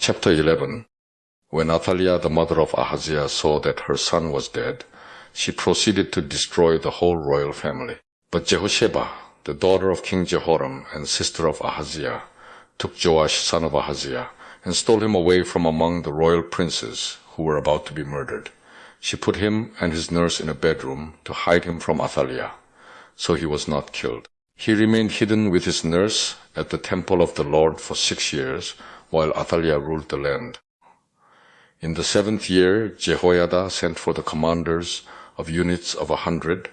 Chapter 11. When Athaliah, the mother of Ahaziah, saw that her son was dead, she proceeded to destroy the whole royal family. But Jehosheba, the daughter of King Jehoram and sister of Ahaziah, took Joash, son of Ahaziah, and stole him away from among the royal princes who were about to be murdered. She put him and his nurse in a bedroom to hide him from Athaliah, so he was not killed. He remained hidden with his nurse at the temple of the Lord for 6 years, while Athaliah ruled the land. In the 7th year, Jehoiada sent for the commanders of units of 100,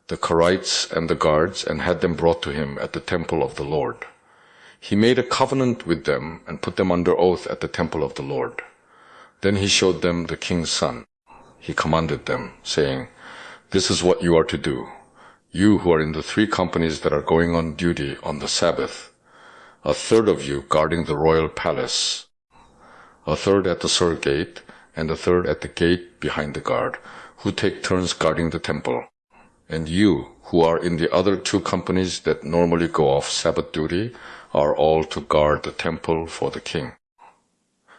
the Karites and the guards, and had them brought to him at the temple of the Lord. He made a covenant with them and put them under oath at the temple of the Lord. Then he showed them the king's son. He commanded them, saying, "This is what you are to do. You who are in the 3 companies that are going on duty on the Sabbath, a third of you guarding the royal palace, a third at the Sur gate, and a third at the gate behind the guard, who take turns guarding the temple. And you, who are in the other 2 companies that normally go off Sabbath duty, are all to guard the temple for the king.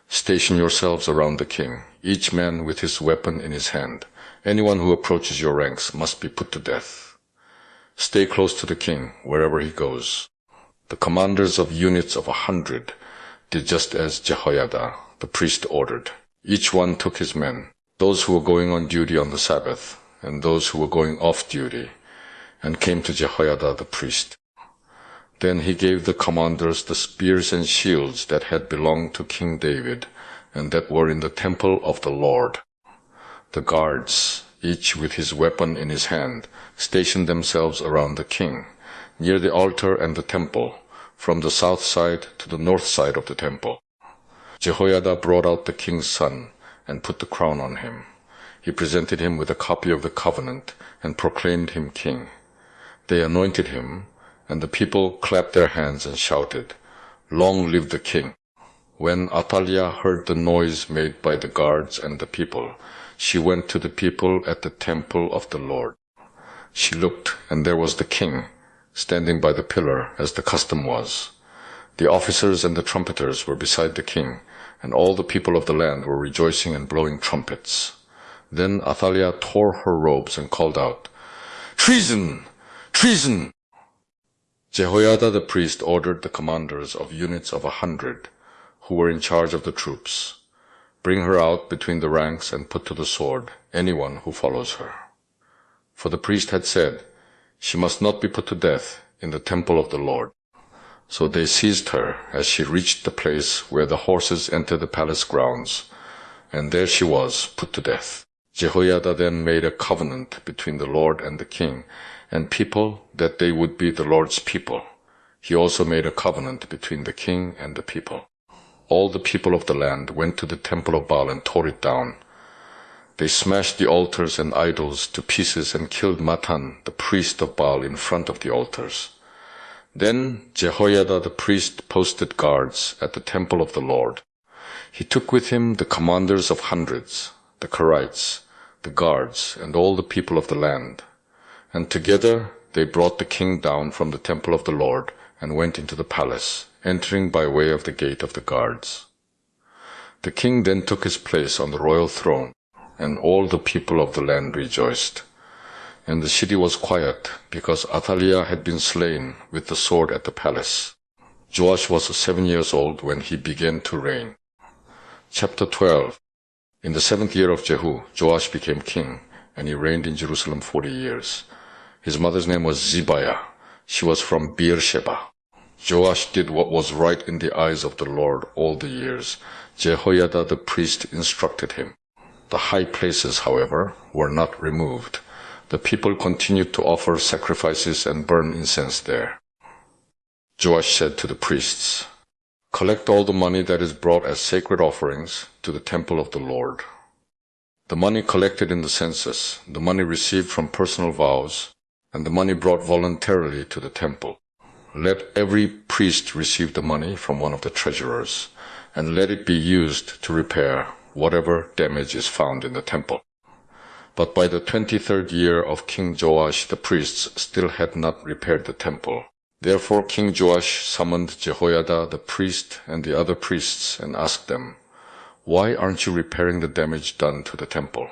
Station yourselves around the king, each man with his weapon in his hand. Anyone who approaches your ranks must be put to death. Stay close to the king wherever he goes." The commanders of units of 100 did just as Jehoiada, the priest, ordered. Each one took his men, those who were going on duty on the Sabbath, and those who were going off duty, and came to Jehoiada the priest. Then he gave the commanders the spears and shields that had belonged to King David, and that were in the temple of the Lord. The guards, each with his weapon in his hand, stationed themselves around the king, near the altar and the temple, from the south side to the north side of the temple. Jehoiada brought out the king's son and put the crown on him. He presented him with a copy of the covenant and proclaimed him king. They anointed him, and the people clapped their hands and shouted, "Long live the king!" When Athaliah heard the noise made by the guards and the people, she went to the people at the temple of the Lord. She looked, and there was the king, standing by the pillar as the custom was. The officers and the trumpeters were beside the king, and all the people of the land were rejoicing and blowing trumpets. Then Athaliah tore her robes and called out, "Treason! Treason!" Jehoiada the priest ordered the commanders of units of 100, who were in charge of the troops, "Bring her out between the ranks and put to the sword anyone who follows her." For the priest had said, "She must not be put to death in the temple of the Lord." So they seized her as she reached the place where the horses enter the palace grounds, and there she was put to death. Jehoiada then made a covenant between the Lord and the king and people that they would be the Lord's people. He also made a covenant between the king and the people. All the people of the land went to the temple of Baal and tore it down. They smashed the altars and idols to pieces and killed Matan, the priest of Baal, in front of the altars. Then Jehoiada the priest posted guards at the temple of the Lord. He took with him the commanders of hundreds, the Karites, the guards, and all the people of the land. And together they brought the king down from the temple of the Lord and went into the palace, entering by way of the gate of the guards. The king then took his place on the royal throne, and all the people of the land rejoiced. And the city was quiet, because Athaliah had been slain with the sword at the palace. Joash was 7 years old when he began to reign. Chapter 12. In the 7th year of Jehu, Joash became king, and he reigned in Jerusalem 40 years. His mother's name was Zibiah. She was from Beersheba. Joash did what was right in the eyes of the Lord all the years Jehoiada the priest instructed him. The high places, however, were not removed. The people continued to offer sacrifices and burn incense there. Joash said to the priests, "Collect all the money that is brought as sacred offerings to the temple of the Lord. The money collected in the census, the money received from personal vows, and the money brought voluntarily to the temple. Let every priest receive the money from one of the treasurers, and let it be used to repair whatever damage is found in the temple." But by the 23rd year of King Joash, the priests still had not repaired the temple. Therefore King Joash summoned Jehoiada the priest and the other priests and asked them, "Why aren't you repairing the damage done to the temple?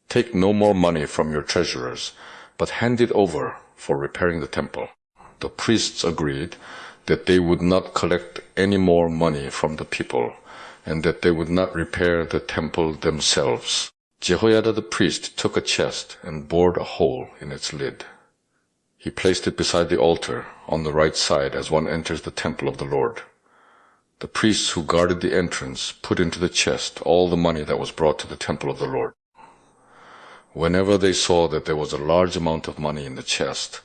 Take no more money from your treasurers, but hand it over for repairing the temple." The priests agreed that they would not collect any more money from the people, and that they would not repair the temple themselves. Jehoiada the priest took a chest and bored a hole in its lid. He placed it beside the altar on the right side as one enters the temple of the Lord. The priests who guarded the entrance put into the chest all the money that was brought to the temple of the Lord. Whenever they saw that there was a large amount of money in the chest,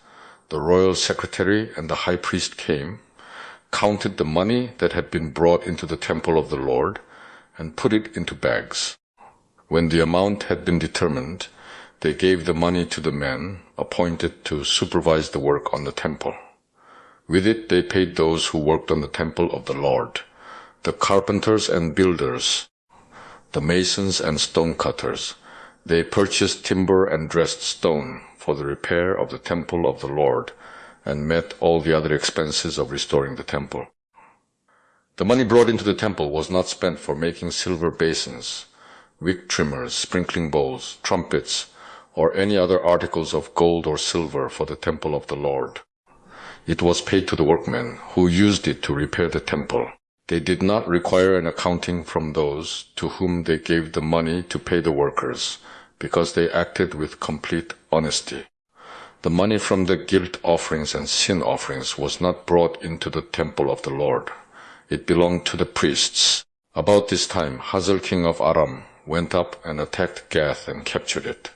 the royal secretary and the high priest came, counted the money that had been brought into the temple of the Lord, and put it into bags. When the amount had been determined, they gave the money to the men appointed to supervise the work on the temple. With it they paid those who worked on the temple of the Lord, the carpenters and builders, the masons and stone cutters. They purchased timber and dressed stone for the repair of the temple of the Lord, and met all the other expenses of restoring the temple. The money brought into the temple was not spent for making silver basins, wick trimmers, sprinkling bowls, trumpets, or any other articles of gold or silver for the temple of the Lord. It was paid to the workmen who used it to repair the temple. They did not require an accounting from those to whom they gave the money to pay the workers, because they acted with complete honesty. The money from the guilt offerings and sin offerings was not brought into the temple of the Lord. It belonged to the priests. About this time, Hazael king of Aram went up and attacked Gath and captured it.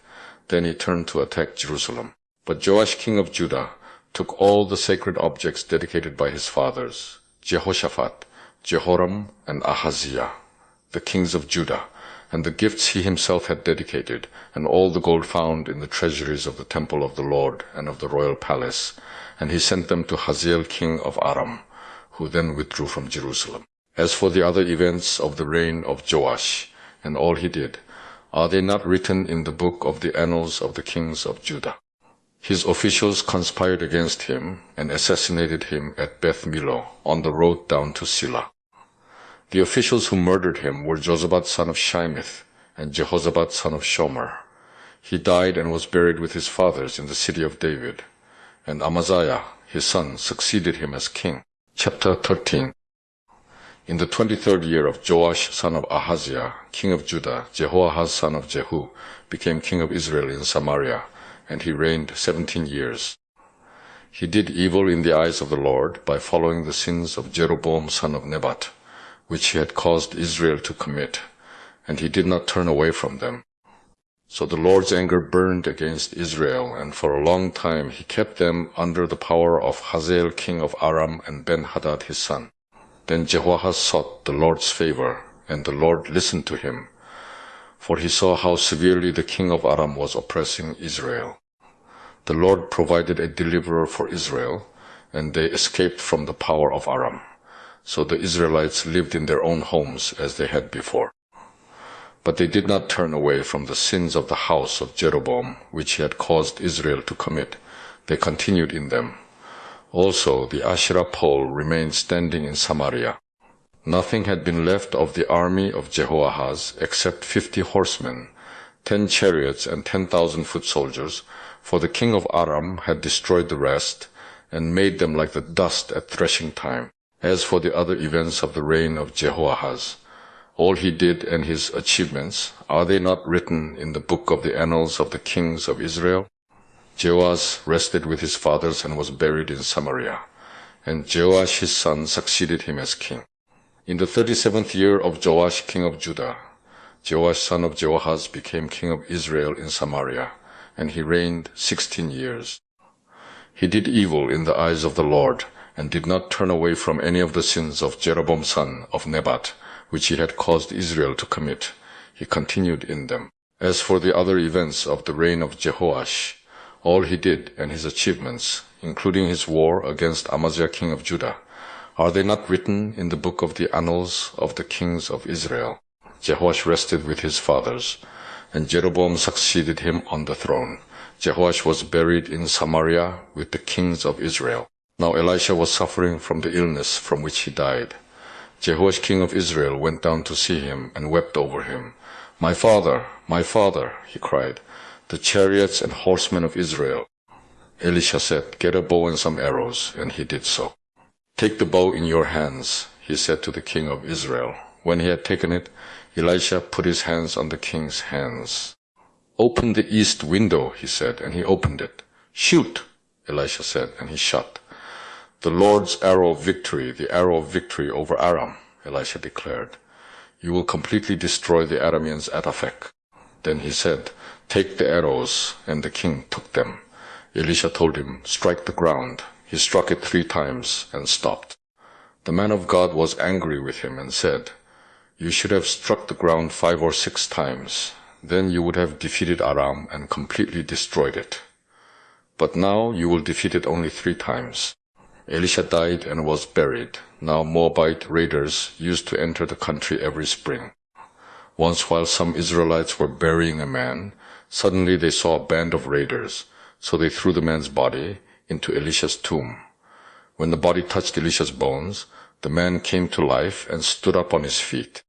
Then he turned to attack Jerusalem. But Joash king of Judah took all the sacred objects dedicated by his fathers, Jehoshaphat, Jehoram, and Ahaziah, the kings of Judah, and the gifts he himself had dedicated, and all the gold found in the treasuries of the temple of the Lord and of the royal palace, and he sent them to Hazael king of Aram, who then withdrew from Jerusalem. As for the other events of the reign of Joash, and all he did, are they not written in the book of the annals of the kings of Judah? His officials conspired against him and assassinated him at Beth Millo on the road down to Silla. The officials who murdered him were Jozabad son of Shimith and Jehozabad son of Shomer. He died and was buried with his fathers in the city of David, and Amaziah, his son, succeeded him as king. Chapter 13. In the 23rd year of Joash son of Ahaziah, king of Judah, Jehoahaz son of Jehu became king of Israel in Samaria, and he reigned 17 years. He did evil in the eyes of the Lord by following the sins of Jeroboam son of Nebat, which he had caused Israel to commit, and he did not turn away from them. So the Lord's anger burned against Israel, and for a long time he kept them under the power of Hazael king of Aram and Ben-Hadad his son. Then Jehoahaz sought the Lord's favor, and the Lord listened to him, for he saw how severely the king of Aram was oppressing Israel. The Lord provided a deliverer for Israel, and they escaped from the power of Aram. So the Israelites lived in their own homes as they had before. But they did not turn away from the sins of the house of Jeroboam, which he had caused Israel to commit. They continued in them. Also, the Asherah pole remained standing in Samaria. Nothing had been left of the army of Jehoahaz except 50 horsemen, 10 chariots, and 10,000 foot soldiers, for the king of Aram had destroyed the rest and made them like the dust at threshing time. As for the other events of the reign of Jehoahaz, all he did and his achievements, are they not written in the book of the annals of the kings of Israel? Jehoahaz rested with his fathers and was buried in Samaria, and Joash his son succeeded him as king. In the 37th year of Joash king of Judah, Joash son of Jehoahaz became king of Israel in Samaria, and he reigned 16 years. He did evil in the eyes of the Lord, and did not turn away from any of the sins of Jeroboam son of Nebat, which he had caused Israel to commit. He continued in them. As for the other events of the reign of Jehoash, all he did and his achievements, including his war against Amaziah king of Judah, are they not written in the book of the annals of the kings of Israel? Jehoash rested with his fathers, and Jeroboam succeeded him on the throne. Jehoash was buried in Samaria with the kings of Israel. Now Elisha was suffering from the illness from which he died. Jehoash king of Israel went down to see him and wept over him. My father, he cried, the chariots and horsemen of Israel. Elisha said, get a bow and some arrows, and he did so. Take the bow in your hands, he said to the king of Israel. When he had taken it, Elisha put his hands on the king's hands. Open the east window, he said, and he opened it. Shoot, Elisha said, and he shot. The Lord's arrow of victory, the arrow of victory over Aram, Elisha declared. You will completely destroy the Arameans at Aphek. Then he said, take the arrows, and the king took them. Elisha told him, strike the ground. He struck it 3 times and stopped. The man of God was angry with him and said, you should have struck the ground 5 or 6 times. Then you would have defeated Aram and completely destroyed it. But now you will defeat it only 3 times. Elisha died and was buried. Now Moabite raiders used to enter the country every spring. Once while some Israelites were burying a man, suddenly they saw a band of raiders, so they threw the man's body into Elisha's tomb. When the body touched Elisha's bones, the man came to life and stood up on his feet.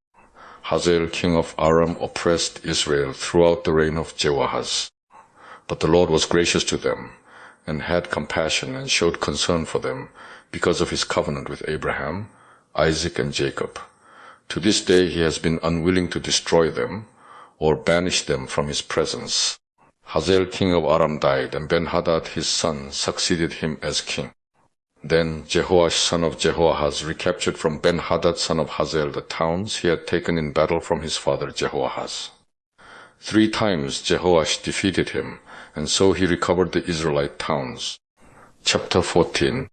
Hazael king of Aram oppressed Israel throughout the reign of Jehoahaz. But the Lord was gracious to them, and had compassion and showed concern for them because of his covenant with Abraham, Isaac, and Jacob. To this day he has been unwilling to destroy them or banish them from his presence. Hazael king of Aram died, and Ben-Hadad his son succeeded him as king. Then Jehoash son of Jehoahaz recaptured from Ben-Hadad son of Hazael the towns he had taken in battle from his father Jehoahaz. 3 times Jehoash defeated him, and so he recovered the Israelite towns. Chapter 14.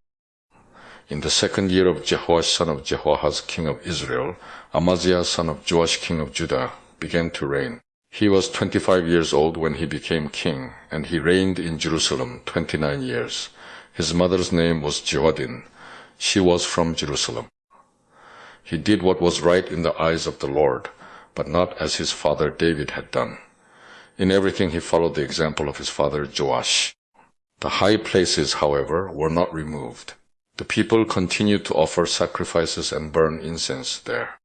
In the 2nd year of Jehoash son of Jehoahaz king of Israel, Amaziah son of Joash king of Judah began to reign. He was 25 years old when he became king, and he reigned in Jerusalem 29 years. His mother's name was Jehoaddin. She was from Jerusalem. He did what was right in the eyes of the Lord, but not as his father David had done. In everything he followed the example of his father Joash. The high places, however, were not removed. The people continued to offer sacrifices and burn incense there.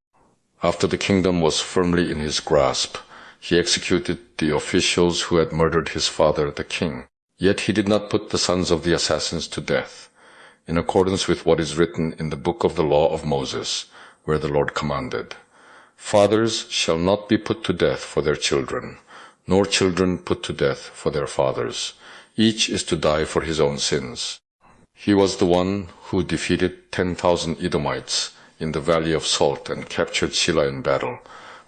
After the kingdom was firmly in his grasp, he executed the officials who had murdered his father the king. Yet he did not put the sons of the assassins to death, in accordance with what is written in the book of the law of Moses, where the Lord commanded, fathers shall not be put to death for their children, nor children put to death for their fathers. Each is to die for his own sins. He was the one who defeated 10,000 Edomites in the valley of Salt and captured Shilah in battle,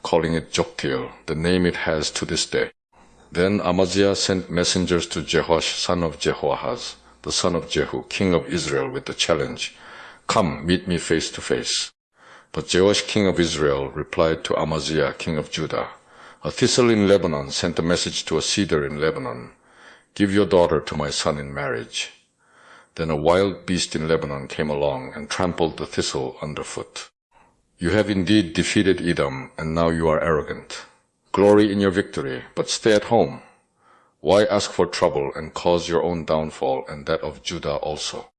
calling it Joktheel, the name it has to this day. Then Amaziah sent messengers to Jehoash son of Jehoahaz, the son of Jehu, king of Israel, with the challenge, come, meet me face to face. But Joash king of Israel replied to Amaziah king of Judah, a thistle in Lebanon sent a message to a cedar in Lebanon, give your daughter to my son in marriage. Then a wild beast in Lebanon came along and trampled the thistle underfoot. You have indeed defeated Edom, and now you are arrogant. Glory in your victory, but stay at home. Why ask for trouble and cause your own downfall and that of Judah also?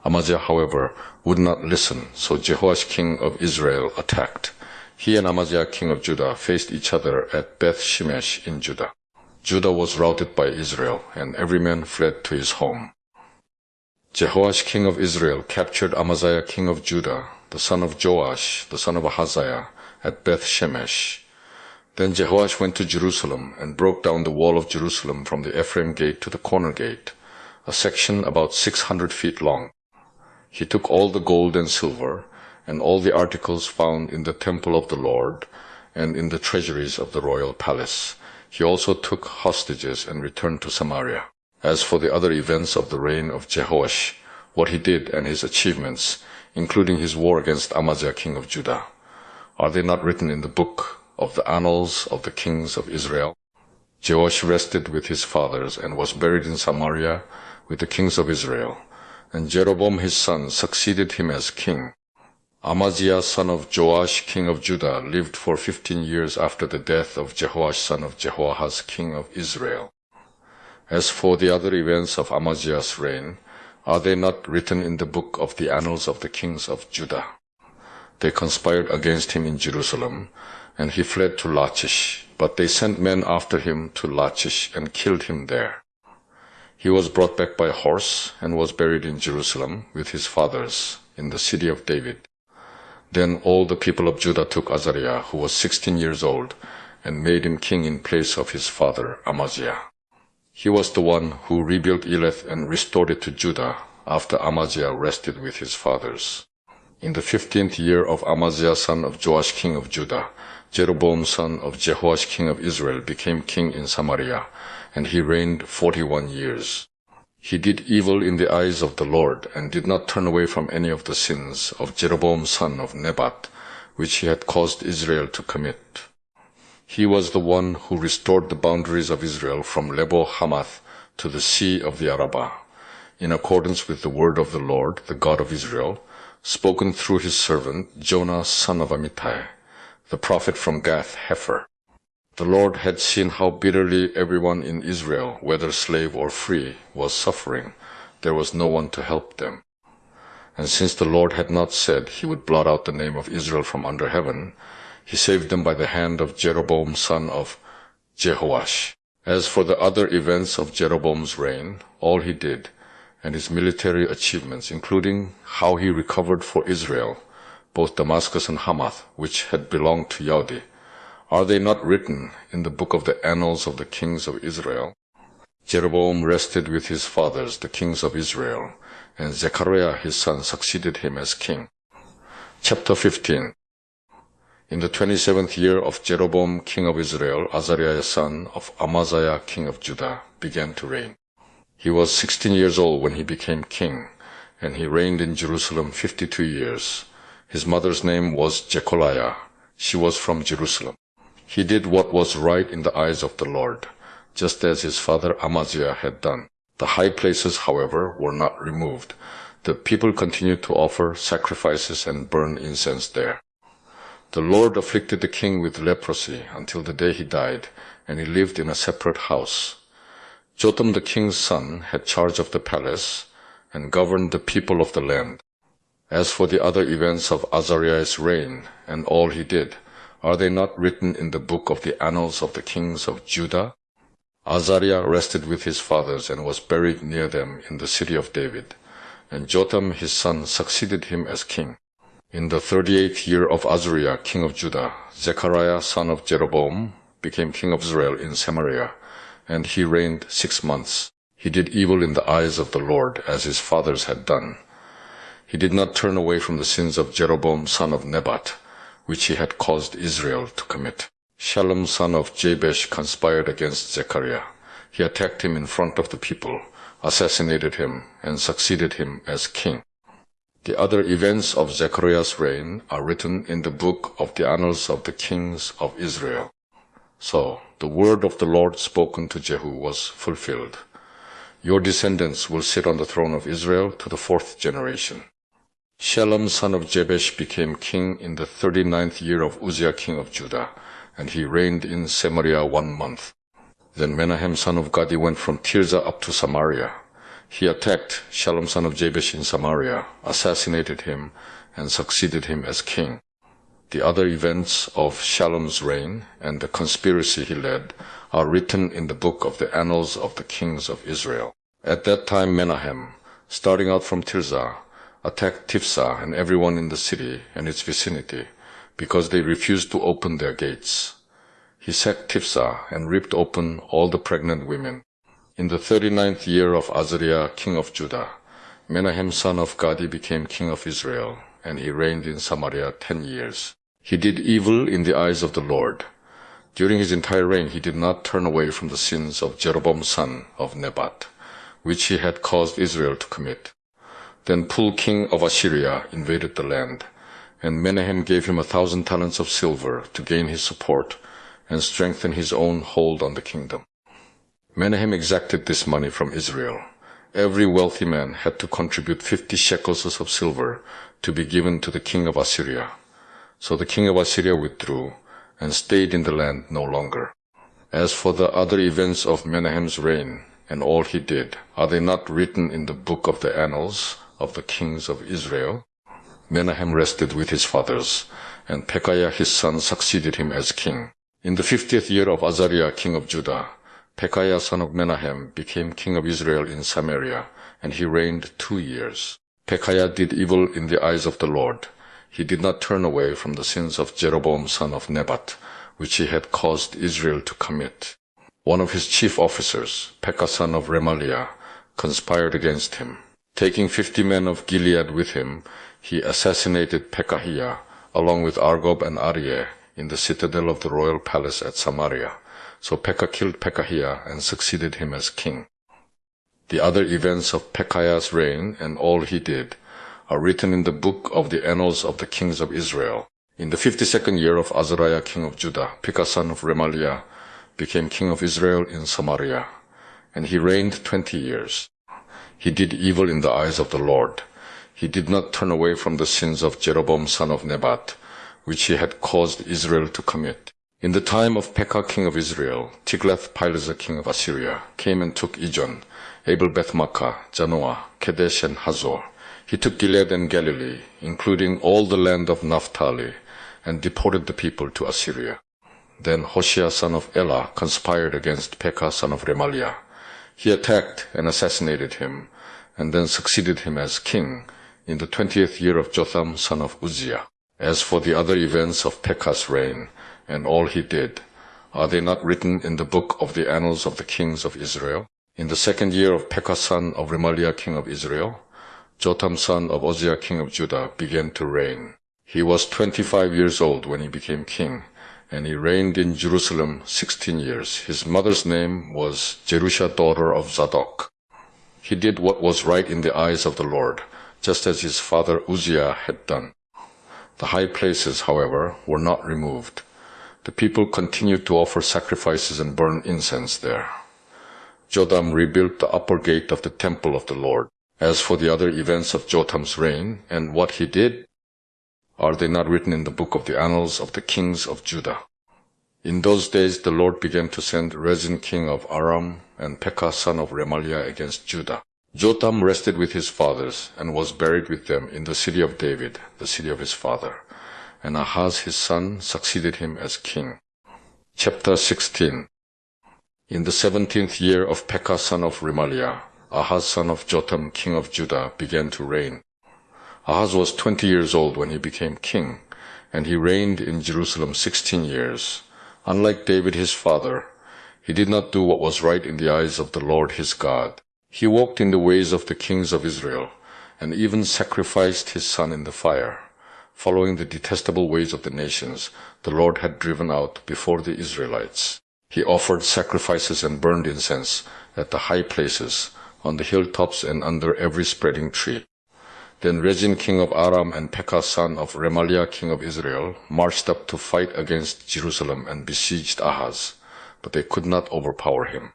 Amaziah, however, would not listen, so Jehoash king of Israel attacked. He and Amaziah king of Judah faced each other at Beth Shemesh in Judah. Judah was routed by Israel, and every man fled to his home. Jehoash king of Israel captured Amaziah king of Judah, the son of Joash, the son of Ahaziah, at Beth Shemesh. Then Jehoash went to Jerusalem and broke down the wall of Jerusalem from the Ephraim gate to the corner gate, a section about 600 feet long. He took all the gold and silver, and all the articles found in the temple of the Lord, and in the treasuries of the royal palace. He also took hostages and returned to Samaria. As for the other events of the reign of Jehoash, what he did and his achievements, including his war against Amaziah king of Judah, are they not written in the book of the annals of the kings of Israel? Joash rested with his fathers and was buried in Samaria with the kings of Israel, and Jeroboam his son succeeded him as king. Amaziah son of Joash king of Judah lived for 15 years after the death of Jehoash son of Jehoahaz king of Israel. As for the other events of Amaziah's reign, Are they not written in the book of the annals of the kings of Judah? They conspired against him in Jerusalem, and he fled to Lachish. But they sent men after him to Lachish and killed him there. He was brought back by horse and was buried in Jerusalem with his fathers in the city of David. Then all the people of Judah took Azariah, who was 16 years old, and made him king in place of his father Amaziah. He was the one who rebuilt Eleth and restored it to Judah after Amaziah rested with his fathers. In the 15th year of Amaziah son of Joash king of Judah, Jeroboam son of Jehoash king of Israel became king in Samaria, and he reigned 41 years. He did evil in the eyes of the Lord, and did not turn away from any of the sins of Jeroboam son of Nebat, which he had caused Israel to commit. He was the one who restored the boundaries of Israel from Lebo Hamath to the sea of the Arabah, in accordance with the word of the Lord, the God of Israel, spoken through his servant Jonah son of Amittai, the prophet from Gath Hepher. The Lord had seen how bitterly everyone in Israel, whether slave or free, was suffering. There was no one to help them. And since the Lord had not said he would blot out the name of Israel from under heaven, he saved them by the hand of Jeroboam son of Jehoash. As for the other events of Jeroboam's reign, all he did, and his military achievements, including how he recovered for Israel both Damascus and Hamath, which had belonged to Yaudi, are they not written in the book of the annals of the kings of Israel? Jeroboam rested with his fathers, the kings of Israel, and Zechariah his son succeeded him as king. Chapter 15. In the 27th year of Jeroboam king of Israel, Azariah son of Amaziah king of Judah began to reign. He was 16 years old when he became king, and he reigned in Jerusalem 52 years. His mother's name was Jecholiah. She was from Jerusalem. He did what was right in the eyes of the Lord, just as his father Amaziah had done. The high places, however, were not removed. The people continued to offer sacrifices and burn incense there. The Lord afflicted the king with leprosy until the day he died, and he lived in a separate house. Jotham the king's son had charge of the palace and governed the people of the land. As for the other events of Azariah's reign and all he did, are they not written in the book of the annals of the kings of Judah? Azariah rested with his fathers and was buried near them in the city of David, and Jotham his son succeeded him as king. In the 38th year of Azariah king of Judah, Zechariah son of Jeroboam became king of Israel in Samaria, and he reigned 6 months. He did evil in the eyes of the Lord, as his fathers had done. He did not turn away from the sins of Jeroboam son of Nebat, which he had caused Israel to commit. Shallum son of Jabesh conspired against Zechariah. He attacked him in front of the people, assassinated him, and succeeded him as king. The other events of Zechariah's reign are written in the book of the annals of the kings of Israel. So the word of the Lord spoken to Jehu was fulfilled. Your descendants will sit on the throne of Israel to the 4th generation. Shallum son of Jabesh became king in the 39th year of Uzziah king of Judah, and he reigned in Samaria 1 month. Then Menahem son of Gadi went from Tirzah up to Samaria. He attacked Shallum son of Jabesh in Samaria, assassinated him, and succeeded him as king. The other events of Shallum's reign and the conspiracy he led are written in the book of the annals of the kings of Israel. At that time Menahem, starting out from Tirzah, attacked Tifsah and everyone in the city and its vicinity, because they refused to open their gates. He sacked Tifsah and ripped open all the pregnant women. In the 39th year of Azariah king of Judah, Menahem son of Gadi became king of Israel, and he reigned in Samaria 10 years. He did evil in the eyes of the Lord. During his entire reign he did not turn away from the sins of Jeroboam son of Nebat, which he had caused Israel to commit. Then Pul king of Assyria invaded the land, and Menahem gave him 1,000 talents of silver to gain his support and strengthen his own hold on the kingdom. Menahem exacted this money from Israel. Every wealthy man had to contribute 50 shekels of silver to be given to the king of Assyria. So the king of Assyria withdrew and stayed in the land no longer. As for the other events of Menahem's reign and all he did, are they not written in the book of the annals of the kings of Israel? Menahem rested with his fathers, and Pekahiah his son succeeded him as king. In the 50th year of Azariah king of Judah, Pekahiah son of Menahem became king of Israel in Samaria, and he reigned 2 years. Pekahiah did evil in the eyes of the Lord. He did not turn away from the sins of Jeroboam son of Nebat, which he had caused Israel to commit. One of his chief officers, Pekah son of Remaliah, conspired against him. Taking 50 men of Gilead with him, he assassinated Pekahiah, along with Argob and Arieh, in the citadel of the royal palace at Samaria. So Pekah killed Pekahiah and succeeded him as king. The other events of Pekahiah's reign and all he did are written in the book of the annals of the kings of Israel. In the 52nd year of Azariah king of Judah, Pekah son of Remaliah became king of Israel in Samaria, and he reigned 20 years. He did evil in the eyes of the Lord. He did not turn away from the sins of Jeroboam son of Nebat, which he had caused Israel to commit. In the time of Pekah king of Israel, Tiglath-Pileser king of Assyria came and took Ijon, Abel-Beth-Makkah, Janoah, Kadesh, and Hazor. He took Gilead and Galilee, including all the land of Naphtali, and deported the people to Assyria. Then Hoshea son of Elah conspired against Pekah son of Remaliah. He attacked and assassinated him, and then succeeded him as king in the 20th year of Jotham son of Uzziah. As for the other events of Pekah's reign, and all he did, are they not written in the book of the annals of the kings of Israel? In the 2nd year of Pekah son of Remaliah king of Israel, Jotham son of Uzziah king of Judah began to reign. He was 25 years old when he became king, and he reigned in Jerusalem 16 years. His mother's name was Jerusha, daughter of Zadok. He did what was right in the eyes of the Lord, just as his father Uzziah had done. The high places, however, were not removed. The people continued to offer sacrifices and burn incense there. Jotham rebuilt the upper gate of the temple of the Lord. As for the other events of Jotham's reign and what he did, are they not written in the book of the annals of the kings of Judah? In those days the Lord began to send Rezin king of Aram and Pekah son of Remaliah against Judah. Jotham rested with his fathers and was buried with them in the city of David, the city of his father. And Ahaz his son succeeded him as king. Chapter 16. In the 17th year of Pekah son of Remaliah, Ahaz son of Jotham king of Judah began to reign. Ahaz was 20 years old when he became king, and he reigned in Jerusalem 16 years. Unlike David his father, he did not do what was right in the eyes of the Lord his God. He walked in the ways of the kings of Israel, and even sacrificed his son in the fire, following the detestable ways of the nations the Lord had driven out before the Israelites. He offered sacrifices and burned incense at the high places, on the hilltops and under every spreading tree. Then Rezin king of Aram and Pekah son of Remaliah king of Israel marched up to fight against Jerusalem and besieged Ahaz, but they could not overpower him.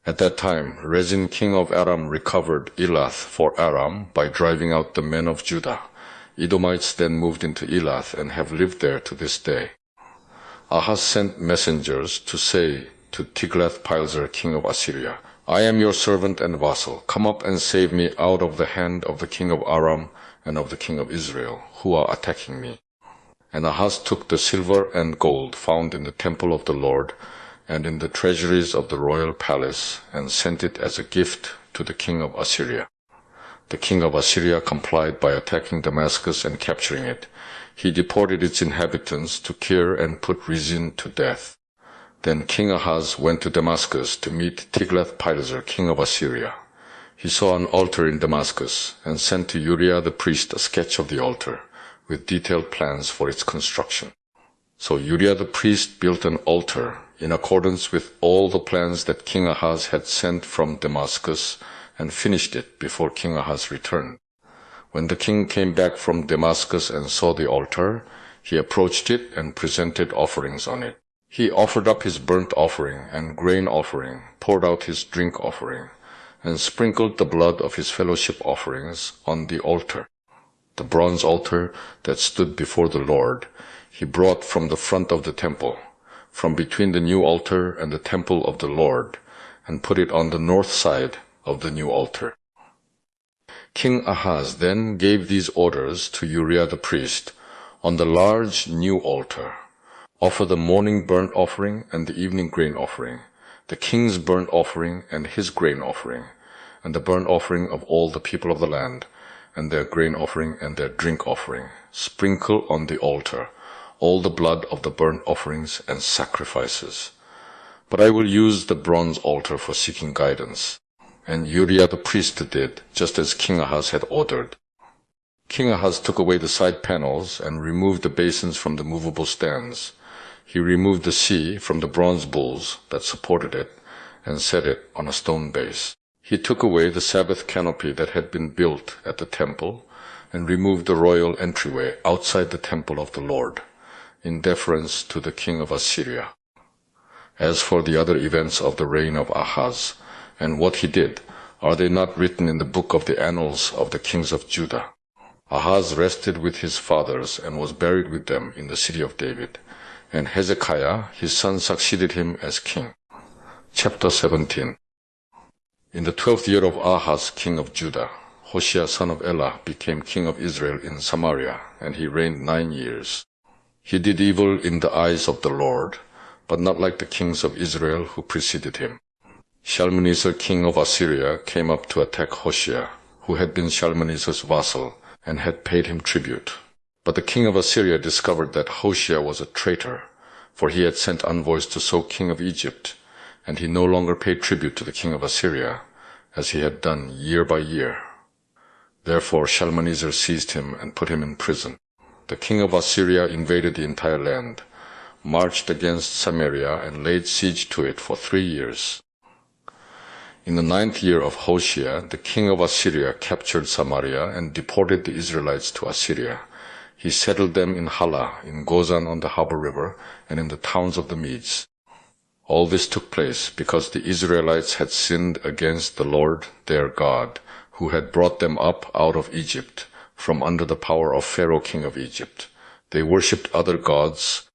At that time, Rezin king of Aram recovered Elath for Aram by driving out the men of Judah. Edomites then moved into Elath and have lived there to this day. Ahaz sent messengers to say to Tiglath-Pileser king of Assyria, I am your servant and vassal. Come up and save me out of the hand of the king of Aram and of the king of Israel, who are attacking me. And Ahaz took the silver and gold found in the temple of the Lord and in the treasuries of the royal palace, and sent it as a gift to the king of Assyria. The king of Assyria complied by attacking Damascus and capturing it. He deported its inhabitants to Kir and put Rezin to death. Then King Ahaz went to Damascus to meet Tiglath-Pileser king of Assyria. He saw an altar in Damascus and sent to Uriah the priest a sketch of the altar, with detailed plans for its construction. So Uriah the priest built an altar in accordance with all the plans that King Ahaz had sent from Damascus, and finished it before King Ahaz returned. When the king came back from Damascus and saw the altar, he approached it and presented offerings on it. He offered up his burnt offering and grain offering, poured out his drink offering, and sprinkled the blood of his fellowship offerings on the altar. The bronze altar that stood before the Lord he brought from the front of the temple, from between the new altar and the temple of the Lord, and put it on the north side of the new altar. King Ahaz then gave these orders to Uriah the priest. On the large new altar, offer the morning burnt offering and the evening grain offering, the king's burnt offering and his grain offering, and the burnt offering of all the people of the land, and their grain offering and their drink offering. Sprinkle on the altar all the blood of the burnt offerings and sacrifices. But I will use the bronze altar for seeking guidance. And Uriah the priest did, just as King Ahaz had ordered. King Ahaz took away the side panels and removed the basins from the movable stands. He removed the sea from the bronze bulls that supported it and set it on a stone base. He took away the Sabbath canopy that had been built at the temple and removed the royal entryway outside the temple of the Lord, in deference to the king of Assyria. As for the other events of the reign of Ahaz and what he did, are they not written in the book of the annals of the kings of Judah? Ahaz rested with his fathers and was buried with them in the city of David. And Hezekiah, his son, succeeded him as king. Chapter 17. In the 12th year of Ahaz, king of Judah, Hoshea son of Elah became king of Israel in Samaria, and he reigned 9 years. He did evil in the eyes of the Lord, but not like the kings of Israel who preceded him. Shalmaneser, king of Assyria, came up to attack Hoshea, who had been Shalmaneser's vassal, and had paid him tribute. But the king of Assyria discovered that Hoshea was a traitor, for he had sent envoys to So king of Egypt, and he no longer paid tribute to the king of Assyria, as he had done year by year. Therefore Shalmaneser seized him and put him in prison. The king of Assyria invaded the entire land, marched against Samaria, and laid siege to it for 3 years. In the 9th year of Hoshea, the king of Assyria captured Samaria and deported the Israelites to Assyria. He settled them in Hala, in Gozan on the harbor river, and in the towns of the Medes. All this took place because the Israelites had sinned against the Lord their God, who had brought them up out of Egypt, from under the power of Pharaoh king of Egypt. They worshipped other gods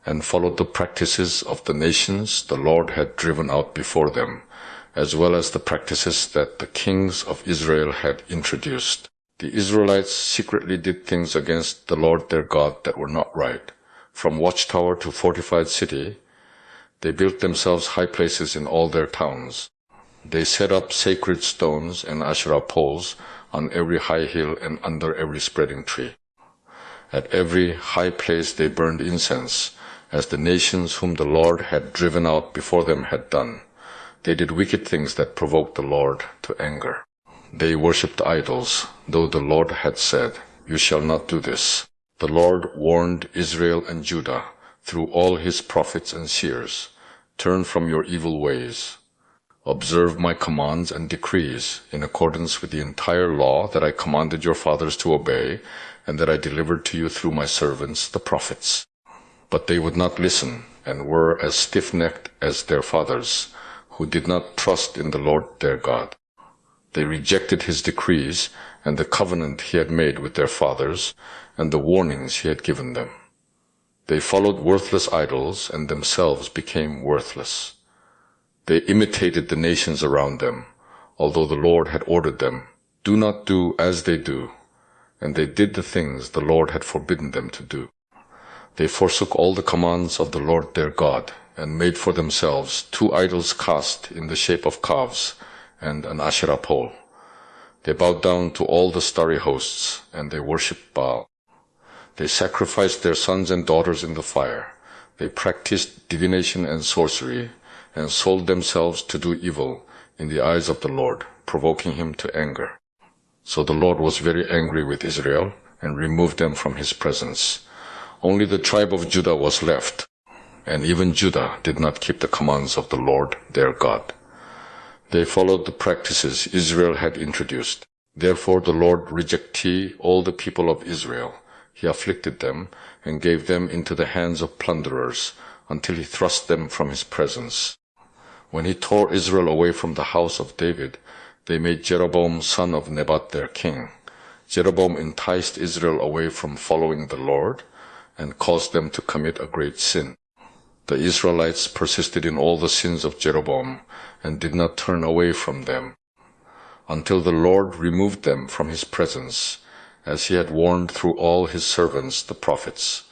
and followed the practices of the nations the Lord had driven out before them, as well as the practices that the kings of Israel had introduced. The Israelites secretly did things against the Lord their God that were not right. From watchtower to fortified city, they built themselves high places in all their towns. They set up sacred stones and Asherah poles on every high hill and under every spreading tree. At every high place they burned incense, as the nations whom the Lord had driven out before them had done. They did wicked things that provoked the Lord to anger. They worshipped idols, though the Lord had said, "You shall not do this." The Lord warned Israel and Judah through all his prophets and seers, "Turn from your evil ways. Observe my commands and decrees in accordance with the entire law that I commanded your fathers to obey, and that I delivered to you through my servants, the prophets." But they would not listen and were as stiff-necked as their fathers, who did not trust in the Lord their God. They rejected his decrees and the covenant he had made with their fathers and the warnings he had given them. They followed worthless idols and themselves became worthless. They imitated the nations around them, although the Lord had ordered them, "Do not do as they do," and they did the things the Lord had forbidden them to do. They forsook all the commands of the Lord their God, and made for themselves 2 idols cast in the shape of calves, and an Asherah pole. They bowed down to all the starry hosts, and they worshipped Baal. They sacrificed their sons and daughters in the fire. They practiced divination and sorcery, and sold themselves to do evil in the eyes of the Lord, provoking him to anger. So the Lord was very angry with Israel, and removed them from his presence. Only the tribe of Judah was left, and even Judah did not keep the commands of the Lord their God. They followed the practices Israel had introduced. Therefore the Lord rejected all the people of Israel. He afflicted them and gave them into the hands of plunderers until he thrust them from his presence. When he tore Israel away from the house of David, they made Jeroboam son of Nebat their king. Jeroboam enticed Israel away from following the Lord and caused them to commit a great sin. The Israelites persisted in all the sins of Jeroboam and did not turn away from them until the Lord removed them from his presence, as he had warned through all his servants the prophets.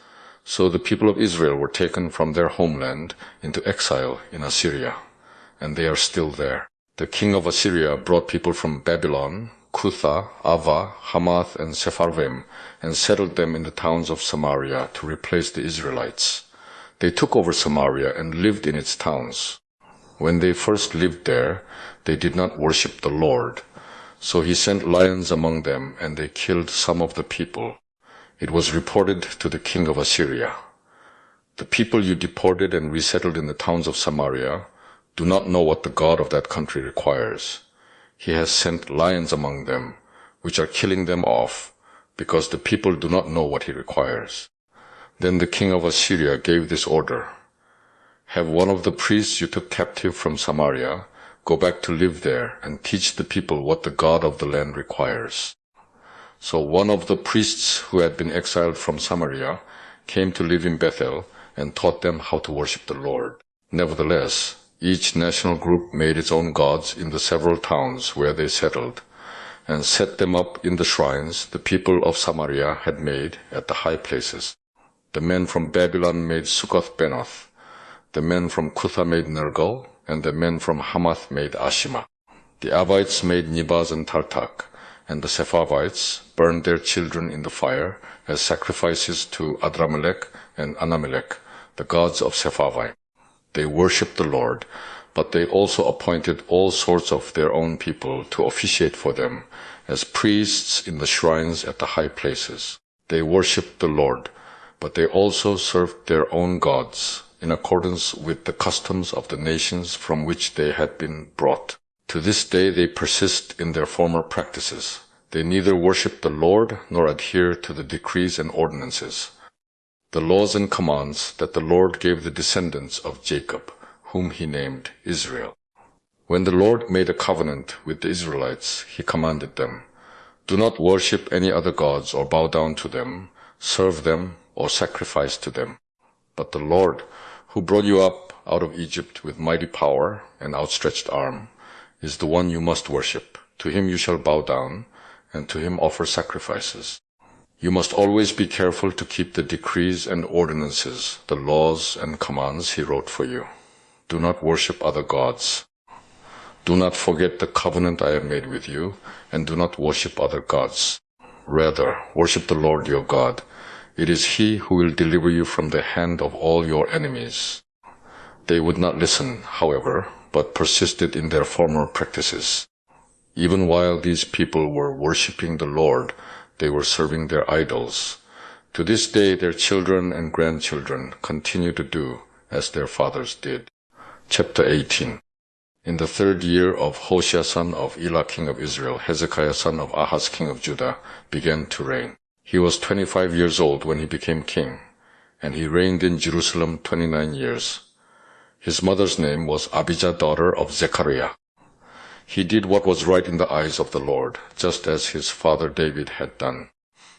So the people of Israel were taken from their homeland into exile in Assyria, and they are still there. The king of Assyria brought people from Babylon, Cutha, Ava, Hamath, and Sepharvaim, and settled them in the towns of Samaria to replace the Israelites. They took over Samaria and lived in its towns. When they first lived there, they did not worship the Lord. So he sent lions among them, and they killed some of the people. It was reported to the king of Assyria, "The people you deported and resettled in the towns of Samaria do not know what the God of that country requires. He has sent lions among them, which are killing them off, because the people do not know what he requires." Then the king of Assyria gave this order: "Have one of the priests you took captive from Samaria go back to live there and teach the people what the God of the land requires." So one of the priests who had been exiled from Samaria came to live in Bethel and taught them how to worship the Lord. Nevertheless, each national group made its own gods in the several towns where they settled, and set them up in the shrines the people of Samaria had made at the high places. The men from Babylon made Succoth-Benoth, the men from Cutha made Nergal, and the men from Hamath made Ashima. The Avites made Nibaz and Tartak, and the Sepharvites burned their children in the fire as sacrifices to Adramelech and Anamelech, the gods of Sepharvaim. They worshipped the Lord, but they also appointed all sorts of their own people to officiate for them as priests in the shrines at the high places. They worshipped the Lord, but they also served their own gods in accordance with the customs of the nations from which they had been brought. To this day they persist in their former practices. They neither worship the Lord nor adhere to the decrees and ordinances, the laws and commands that the Lord gave the descendants of Jacob, whom he named Israel. When the Lord made a covenant with the Israelites, he commanded them, "Do not worship any other gods or bow down to them, serve them, or sacrifice to them. But the Lord, who brought you up out of Egypt with mighty power and outstretched arm, is the one you must worship. To him you shall bow down, and to him offer sacrifices. You must always be careful to keep the decrees and ordinances, the laws and commands he wrote for you. Do not worship other gods. Do not forget the covenant I have made with you, and do not worship other gods. Rather, worship the Lord your God. It is he who will deliver you from the hand of all your enemies." They would not listen, however, but persisted in their former practices. Even while these people were worshipping the Lord, they were serving their idols. To this day, their children and grandchildren continue to do as their fathers did. Chapter 18. In the 3rd year of Hoshea son of Elah king of Israel, Hezekiah son of Ahaz king of Judah began to reign. He was 25 years old when he became king, and he reigned in Jerusalem 29 years. His mother's name was Abijah, daughter of Zechariah. He did what was right in the eyes of the Lord, just as his father David had done.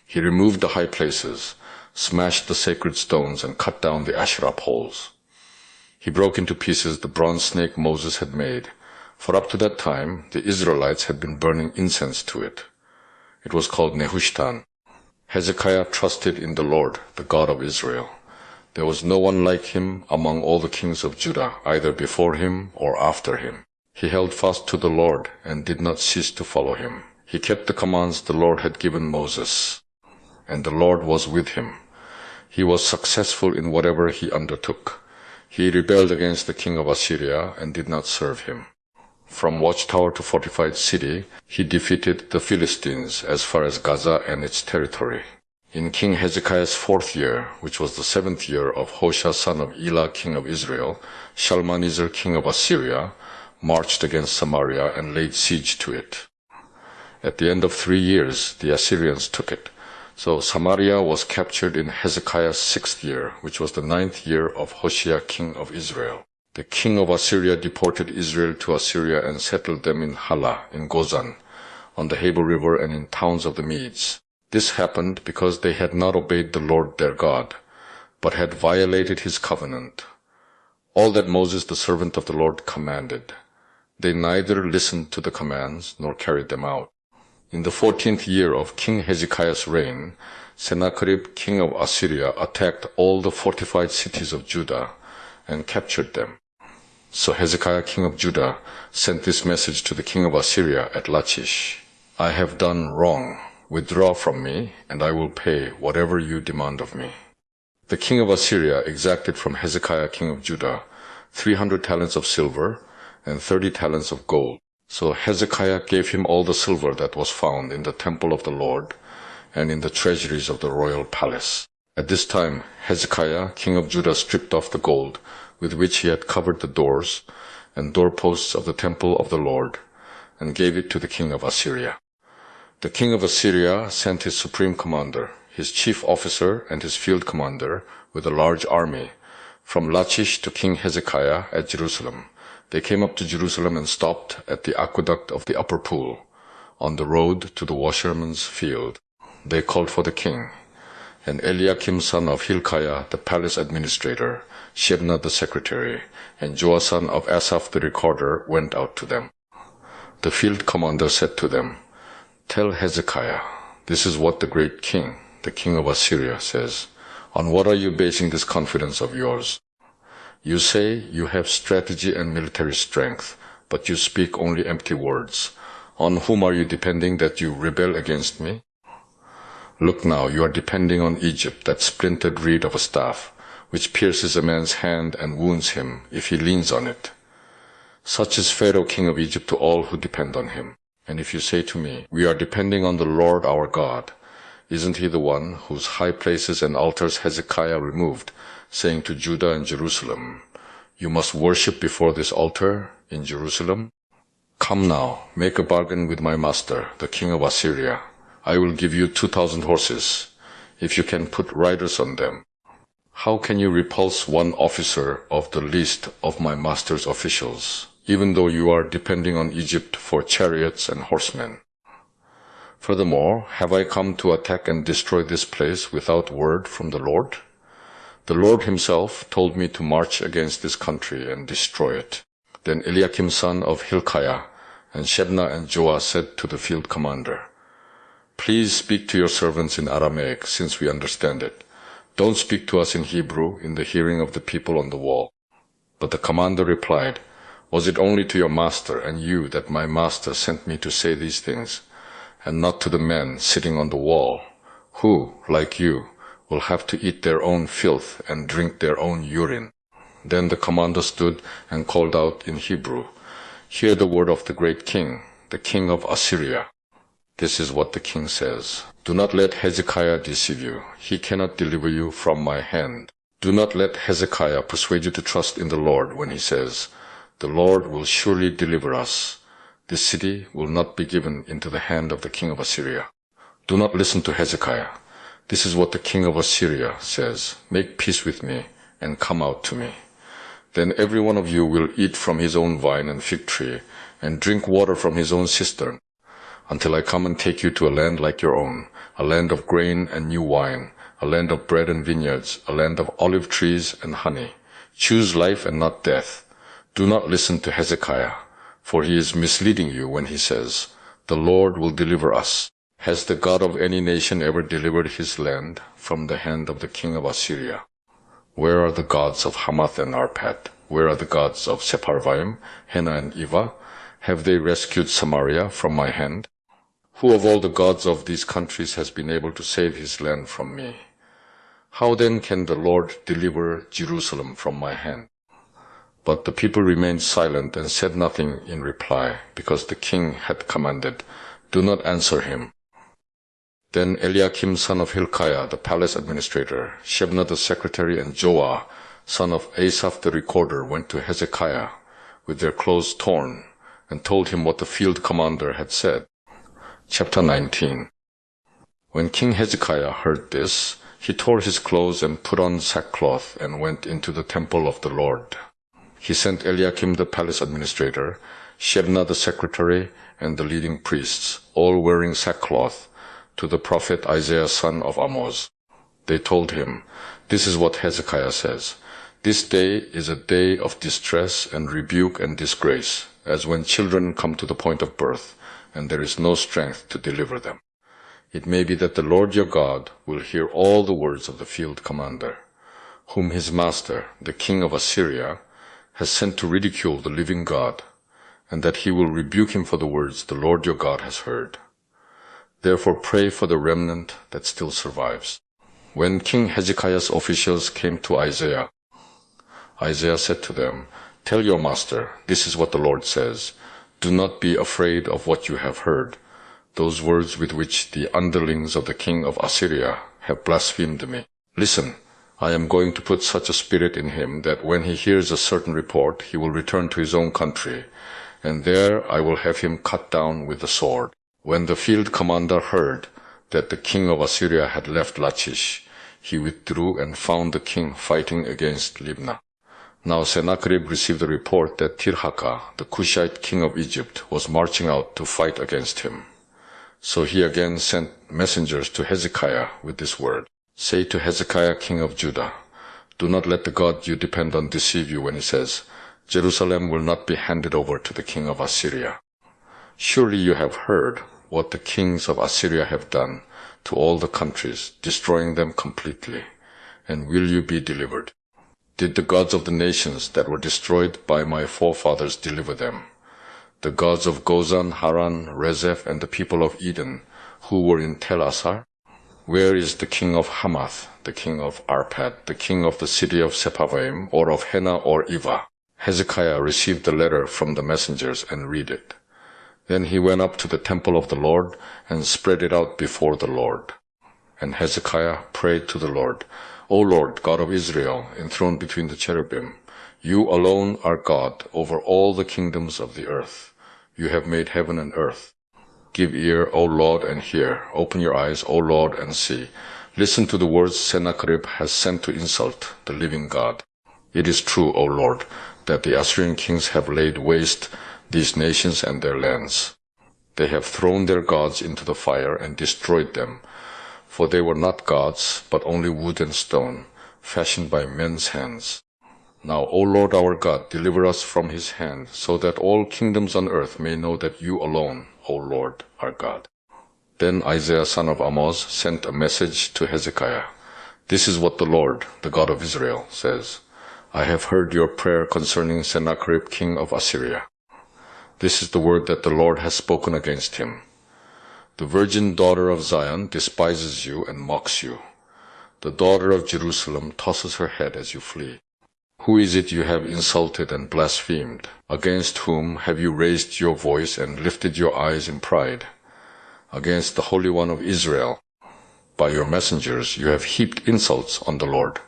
He removed the high places, smashed the sacred stones, and cut down the Asherah poles. He broke into pieces the bronze snake Moses had made, for up to that time the Israelites had been burning incense to it. It was called Nehushtan. Hezekiah trusted in the Lord, the God of Israel. There was no one like him among all the kings of Judah, either before him or after him. He held fast to the Lord and did not cease to follow him. He kept the commands the Lord had given Moses, and the Lord was with him. He was successful in whatever he undertook. He rebelled against the king of Assyria and did not serve him. From watchtower to fortified city, he defeated the Philistines as far as Gaza and its territory. In King Hezekiah's 4th year, which was the 7th year of Hoshea son of Elah king of Israel, Shalmaneser king of Assyria marched against Samaria and laid siege to it. At the end of 3 years, the Assyrians took it. So Samaria was captured in Hezekiah's 6th year, which was the 9th year of Hoshea king of Israel. The king of Assyria deported Israel to Assyria and settled them in Hala, in Gozan, on the Habor River, and in towns of the Medes. This happened because they had not obeyed the Lord their God, but had violated his covenant. all that Moses the servant of the Lord commanded. They neither listened to the commands nor carried them out. In the 14th year of King Hezekiah's reign, Sennacherib, king of Assyria, attacked all the fortified cities of Judah and captured them. So Hezekiah, king of Judah, sent this message to the king of Assyria at Lachish: I have done wrong. Withdraw from me, and I will pay whatever you demand of me. The king of Assyria exacted from Hezekiah, king of Judah, 300 talents of silver and 30 talents of gold. So Hezekiah gave him all the silver that was found in the temple of the Lord and in the treasuries of the royal palace. At this time, Hezekiah, king of Judah, stripped off the gold with which he had covered the doors and doorposts of the temple of the Lord, and gave it to the king of Assyria. The king of Assyria sent his supreme commander, his chief officer, and his field commander with a large army from Lachish to King Hezekiah at Jerusalem. They came up to Jerusalem and stopped at the aqueduct of the upper pool, on the road to the washerman's field. They called for the king, and Eliakim son of Hilkiah, the palace administrator, Shebna the secretary, and Joah son of Asaph the recorder went out to them. The field commander said to them, Tell Hezekiah, this is what the great king, the king of Assyria, says. On what are you basing this confidence of yours? You say you have strategy and military strength, but you speak only empty words. On whom are you depending that you rebel against me? Look now, you are depending on Egypt, that splintered reed of a staff, which pierces a man's hand and wounds him if he leans on it. Such is Pharaoh, king of Egypt, to all who depend on him. And if you say to me, We are depending on the Lord our God, isn't he the one whose high places and altars Hezekiah removed, saying to Judah and Jerusalem, You must worship before this altar in Jerusalem? Come now, make a bargain with my master, the king of Assyria. I will give you 2,000 horses, if you can put riders on them. How can you repulse one officer of the least of my master's officials, even though you are depending on Egypt for chariots and horsemen? Furthermore, have I come to attack and destroy this place without word from the Lord? The Lord himself told me to march against this country and destroy it. Then Eliakim son of Hilkiah and Shebna and Joah said to the field commander, Please speak to your servants in Aramaic, since we understand it. Don't speak to us in Hebrew in the hearing of the people on the wall. But the commander replied, Was it only to your master and you that my master sent me to say these things, and not to the men sitting on the wall, who, like you, will have to eat their own filth and drink their own urine? Then the commander stood and called out in Hebrew, Hear the word of the great king, the king of Assyria. This is what the king says. Do not let Hezekiah deceive you. He cannot deliver you from my hand. Do not let Hezekiah persuade you to trust in the Lord when he says, The Lord will surely deliver us. This city will not be given into the hand of the king of Assyria. Do not listen to Hezekiah. This is what the king of Assyria says. Make peace with me and come out to me. Then every one of you will eat from his own vine and fig tree and drink water from his own cistern, until I come and take you to a land like your own, a land of grain and new wine, a land of bread and vineyards, a land of olive trees and honey. Choose life and not death. Do not listen to Hezekiah, for he is misleading you when he says, The Lord will deliver us. Has the God of any nation ever delivered his land from the hand of the king of Assyria? Where are the gods of Hamath and Arpad? Where are the gods of Sepharvaim, Hena and Eva? Have they rescued Samaria from my hand? Who of all the gods of these countries has been able to save his land from me? How then can the Lord deliver Jerusalem from my hand? But the people remained silent and said nothing in reply, because the king had commanded, Do not answer him. Then Eliakim son of Hilkiah, the palace administrator, Shebna the secretary, and Joah son of Asaph the recorder went to Hezekiah with their clothes torn, and told him what the field commander had said. Chapter 19. When King Hezekiah heard this, he tore his clothes and put on sackcloth and went into the temple of the Lord. He sent Eliakim the palace administrator, Shebna the secretary, and the leading priests, all wearing sackcloth, to the prophet Isaiah son of Amoz. They told him, This is what Hezekiah says. This day is a day of distress and rebuke and disgrace, as when children come to the point of birth, and there is no strength to deliver them. It may be that the Lord your God will hear all the words of the field commander, whom his master, the king of Assyria, has sent to ridicule the living God, and that he will rebuke him for the words the Lord your God has heard. Therefore pray for the remnant that still survives. When King Hezekiah's officials came to Isaiah, Isaiah said to them, "Tell your master, this is what the Lord says. Do not be afraid of what you have heard, those words with which the underlings of the king of Assyria have blasphemed me. Listen, I am going to put such a spirit in him that when he hears a certain report, he will return to his own country, and there I will have him cut down with the sword." When the field commander heard that the king of Assyria had left Lachish, he withdrew and found the king fighting against Libnah. Now Sennacherib received a report that Tirhakah, the Cushite king of Egypt, was marching out to fight against him. So he again sent messengers to Hezekiah with this word, "Say to Hezekiah king of Judah, do not let the God you depend on deceive you when he says, Jerusalem will not be handed over to the king of Assyria. Surely you have heard what the kings of Assyria have done to all the countries, destroying them completely. And will you be delivered? Did the gods of the nations that were destroyed by my forefathers deliver them? The gods of Gozan, Haran, Rezeph, and the people of Eden, who were in Tel Assar? Where is the king of Hamath, the king of Arpad, the king of the city of Sepharvaim, or of Hena or Eva?" Hezekiah received the letter from the messengers and read it. Then he went up to the temple of the Lord and spread it out before the Lord. And Hezekiah prayed to the Lord, "O Lord, God of Israel, enthroned between the cherubim, you alone are God over all the kingdoms of the earth. You have made heaven and earth. Give ear, O Lord, and hear. Open your eyes, O Lord, and see. Listen to the words Sennacherib has sent to insult the living God. It is true, O Lord, that the Assyrian kings have laid waste these nations and their lands. They have thrown their gods into the fire and destroyed them, for they were not gods, but only wood and stone, fashioned by men's hands. Now, O Lord our God, deliver us from his hand, so that all kingdoms on earth may know that you alone, O Lord, are God." Then Isaiah son of Amoz sent a message to Hezekiah. "This is what the Lord, the God of Israel, says. I have heard your prayer concerning Sennacherib king of Assyria. This is the word that the Lord has spoken against him. The virgin daughter of Zion despises you and mocks you. The daughter of Jerusalem tosses her head as you flee. Who is it you have insulted and blasphemed? Against whom have you raised your voice and lifted your eyes in pride? Against the Holy One of Israel. By your messengers you have heaped insults on the Lord.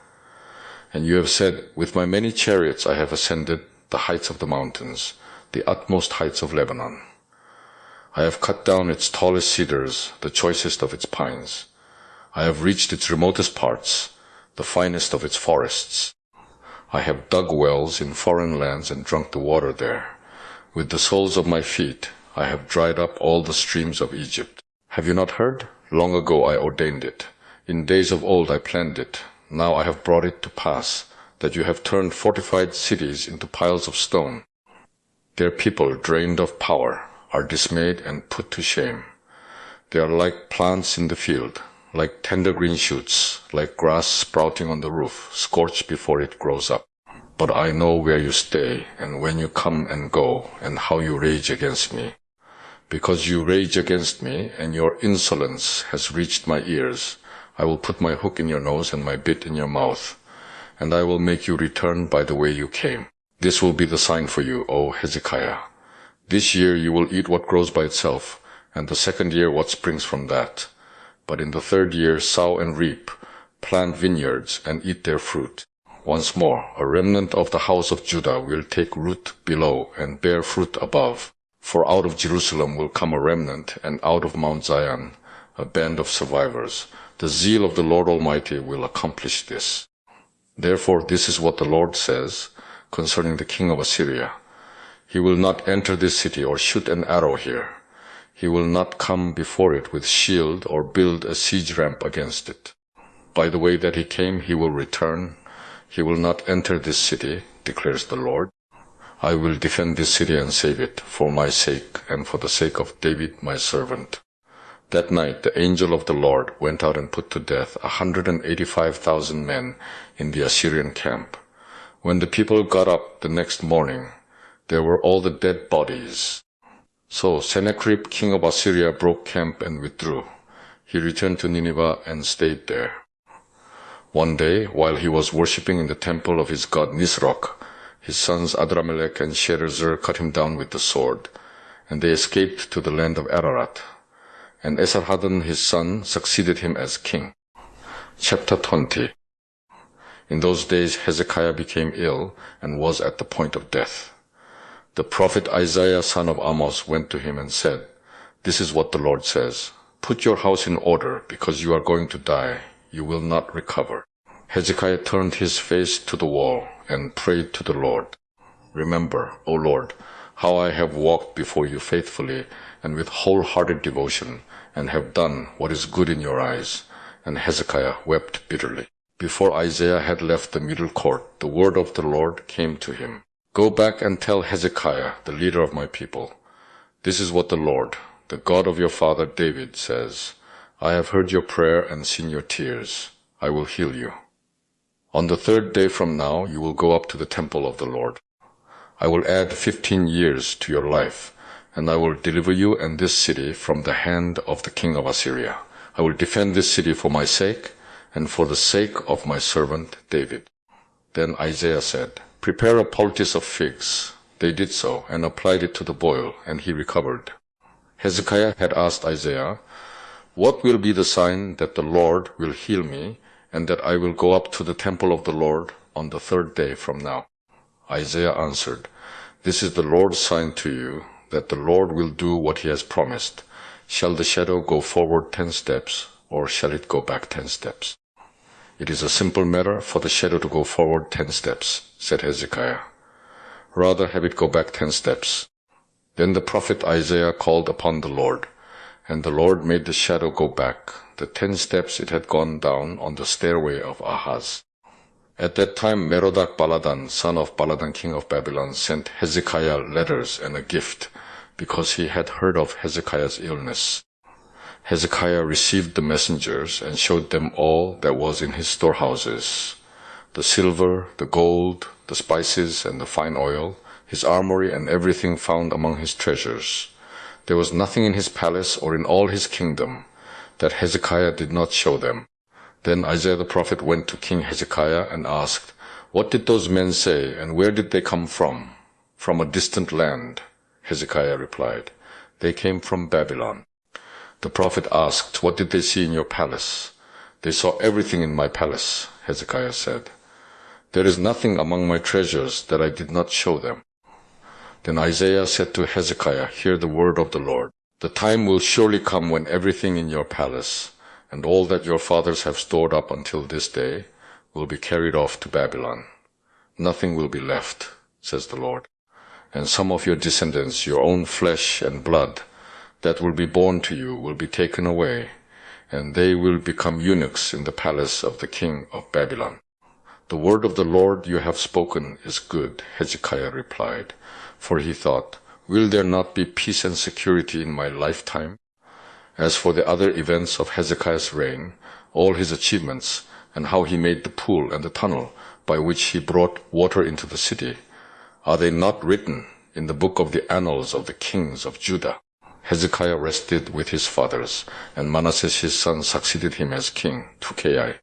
And you have said, with my many chariots I have ascended the heights of the mountains, the utmost heights of Lebanon. I have cut down its tallest cedars, the choicest of its pines. I have reached its remotest parts, the finest of its forests. I have dug wells in foreign lands and drunk the water there. With the soles of my feet I have dried up all the streams of Egypt. Have you not heard? Long ago I ordained it. In days of old I planned it. Now I have brought it to pass, that you have turned fortified cities into piles of stone. Their people, drained of power, are dismayed and put to shame. They are like plants in the field, like tender green shoots, like grass sprouting on the roof, scorched before it grows up. But I know where you stay, and when you come and go, and how you rage against me. Because you rage against me, and your insolence has reached my ears, I will put my hook in your nose and my bit in your mouth, and I will make you return by the way you came. This will be the sign for you, O Hezekiah. This year you will eat what grows by itself, and the second year what springs from that. But in the third year sow and reap, plant vineyards, and eat their fruit. Once more, a remnant of the house of Judah will take root below and bear fruit above. For out of Jerusalem will come a remnant, and out of Mount Zion a band of survivors. The zeal of the Lord Almighty will accomplish this. Therefore this is what the Lord says concerning the king of Assyria. He will not enter this city or shoot an arrow here. He will not come before it with shield or build a siege ramp against it. By the way that he came he will return. He will not enter this city, declares the Lord. I will defend this city and save it for my sake and for the sake of David my servant. That night the angel of the Lord went out and put to death 185,000 men in the Assyrian camp. When the people got up the next morning, there were all the dead bodies. So Sennacherib, king of Assyria, broke camp and withdrew. He returned to Nineveh and stayed there. One day, while he was worshipping in the temple of his god Nisroch, his sons Adramelech and Sharezer cut him down with the sword, and they escaped to the land of Ararat. And Esarhaddon his son succeeded him as king. Chapter 20. In those days Hezekiah became ill and was at the point of death. The prophet Isaiah son of Amos went to him and said, "This is what the Lord says, put your house in order, because you are going to die. You will not recover." Hezekiah turned his face to the wall and prayed to the Lord. "Remember, O Lord, how I have walked before you faithfully and with wholehearted devotion, and have done what is good in your eyes." And Hezekiah wept bitterly. Before Isaiah had left the middle court, the word of the Lord came to him. "Go back and tell Hezekiah, the leader of my people, this is what the Lord, the God of your father David, says. I have heard your prayer and seen your tears. I will heal you. On the third day from now, you will go up to the temple of the Lord. I will add 15 years to your life, and I will deliver you and this city from the hand of the king of Assyria. I will defend this city for my sake and for the sake of my servant David." Then Isaiah said, "Prepare a poultice of figs." They did so and applied it to the boil, and he recovered. Hezekiah had asked Isaiah, "What will be the sign that the Lord will heal me and that I will go up to the temple of the Lord on the third day from now?" Isaiah answered, "This is the Lord's sign to you, that the Lord will do what he has promised. Shall the shadow go forward 10 steps, or shall it go back 10 steps? It is a simple matter for the shadow to go forward 10 steps, said Hezekiah. Rather have it go back 10 steps. Then the prophet Isaiah called upon the Lord, and the Lord made the shadow go back, the 10 steps it had gone down on the stairway of Ahaz. At that time Merodach-Baladan, son of Baladan king of Babylon, sent Hezekiah letters and a gift, because he had heard of Hezekiah's illness. Hezekiah received the messengers and showed them all that was in his storehouses, the silver, the gold, the spices, and the fine oil, his armory, and everything found among his treasures. There was nothing in his palace or in all his kingdom that Hezekiah did not show them. Then Isaiah the prophet went to King Hezekiah and asked, "What did those men say, and where did they come from?" "From a distant land," Hezekiah replied. "They came from Babylon." The prophet asked, "What did they see in your palace?" "They saw everything in my palace," Hezekiah said. "There is nothing among my treasures that I did not show them." Then Isaiah said to Hezekiah, "Hear the word of the Lord. The time will surely come when everything in your palace, and all that your fathers have stored up until this day, will be carried off to Babylon. Nothing will be left, says the Lord. And some of your descendants, your own flesh and blood, that will be born to you, will be taken away, and they will become eunuchs in the palace of the king of Babylon." "The word of the Lord you have spoken is good," Hezekiah replied, for he thought, "Will there not be peace and security in my lifetime?" As for the other events of Hezekiah's reign, all his achievements, and how he made the pool and the tunnel by which he brought water into the city, are they not written in the book of the annals of the kings of Judah? Hezekiah rested with his fathers, and Manasseh his son succeeded him as king, 2ki.